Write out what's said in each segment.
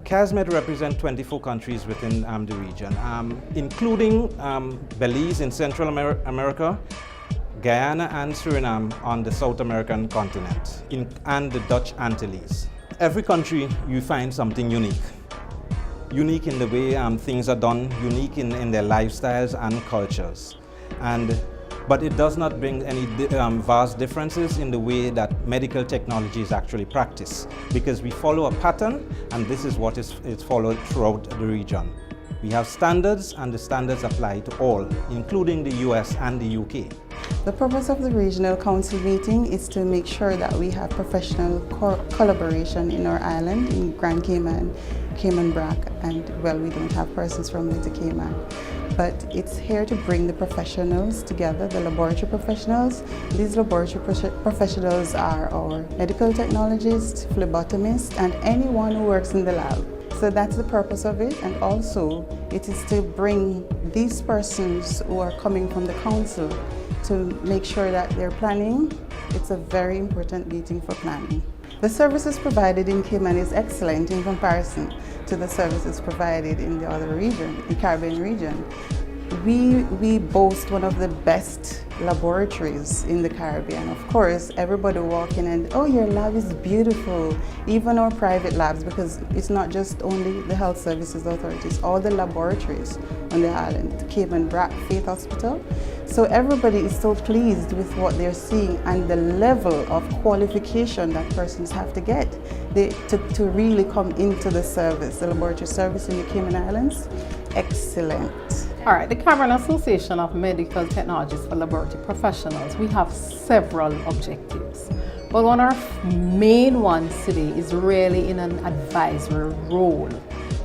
Casmet represents 24 countries within the region, including Belize in Central America, Guyana and Suriname on the South American continent, and the Dutch Antilles. Every country you find something unique. Unique in the way things are done, unique in their lifestyles and cultures. But it does not bring any vast differences in the way that medical technology is actually practiced, because we follow a pattern, and this is what is followed throughout the region. We have standards, and the standards apply to all, including the US and the UK. The purpose of the Regional Council meeting is to make sure that we have professional collaboration in our island, in Grand Cayman, Cayman Brac, and well, we don't have persons from Little Cayman. But it's here to bring the professionals together, the laboratory professionals. These laboratory professionals are our medical technologists, phlebotomists, and anyone who works in the lab. So that's the purpose of it, and also it is to bring these persons who are coming from the council to make sure that they're planning. It's a very important meeting for planning. The services provided in Cayman is excellent in comparison to the services provided in the other region, the Caribbean region. We boast one of the best laboratories in the Caribbean. Of course, everybody walk in and, oh, your lab is beautiful. Even our private labs, because it's not just only the Health Services Authorities, all the laboratories on the island, Cayman Brac Faith Hospital. So everybody is so pleased with what they're seeing and the level of qualification that persons have to get to really come into the service, the laboratory service in the Cayman Islands. Excellent. All right, the Cayman Association of Medical Technologists for Laboratory Professionals, we have several objectives. But one of our main ones today is really in an advisory role.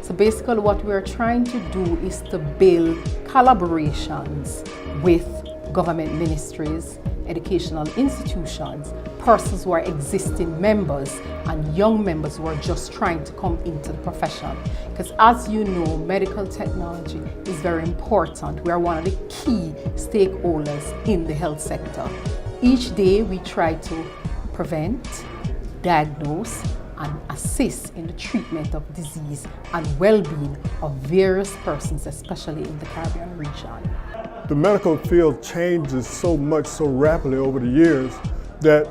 So basically what we're trying to do is to build collaborations with government ministries, educational institutions, persons who are existing members, and young members who are just trying to come into the profession. Because as you know, medical technology is very important. We are one of the key stakeholders in the health sector. Each day we try to prevent, diagnose, and assist in the treatment of disease and well-being of various persons, especially in the Caribbean region. The medical field changes so much, so rapidly over the years that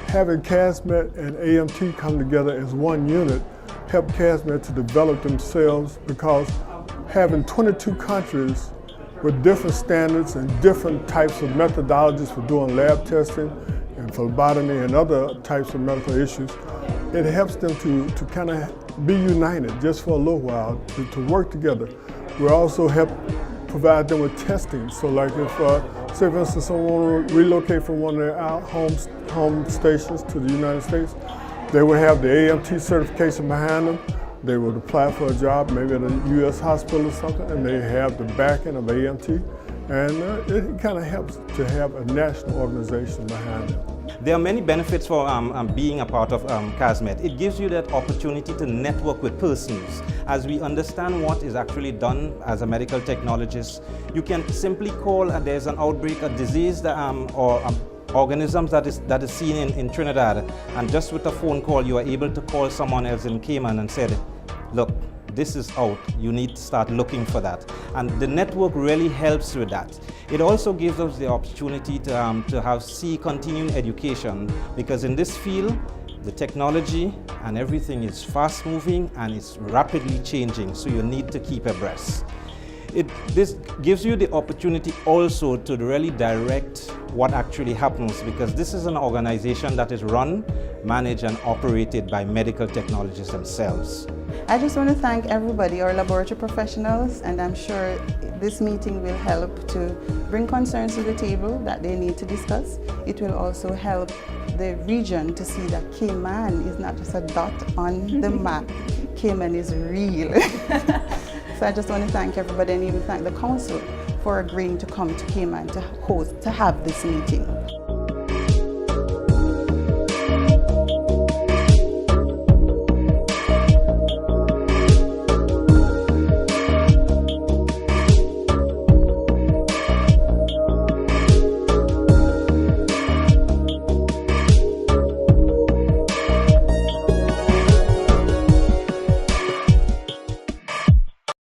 having Casmet and AMT come together as one unit helped Casmet to develop themselves, because having 22 countries with different standards and different types of methodologies for doing lab testing and phlebotomy and other types of medical issues, it helps them to kind of be united just for a little while, to work together. We also help provide them with testing. So like if, say for instance, someone will relocate from one of their home stations to the United States, they would have the AMT certification behind them. They would apply for a job, maybe at a US hospital or something, and they have the backing of AMT. And it kind of helps to have a national organization behind them. There are many benefits for being a part of Casmet. It gives you that opportunity to network with persons. As we understand what is actually done as a medical technologist, you can simply call, there's an outbreak, a disease or organisms that is seen in Trinidad, and just with a phone call you are able to call someone else in Cayman and say, look, this is out, you need to start looking for that. And the network really helps with that. It also gives us the opportunity to see continuing education, because in this field, the technology and everything is fast moving and it's rapidly changing, so you need to keep abreast. This gives you the opportunity also to really direct what actually happens, because this is an organization that is run, managed and operated by medical technologists themselves. I just want to thank everybody, our laboratory professionals, and I'm sure this meeting will help to bring concerns to the table that they need to discuss. It will also help the region to see that Cayman is not just a dot on the map. Cayman is real. So I just want to thank everybody, and even thank the council for agreeing to come to Cayman to have this meeting.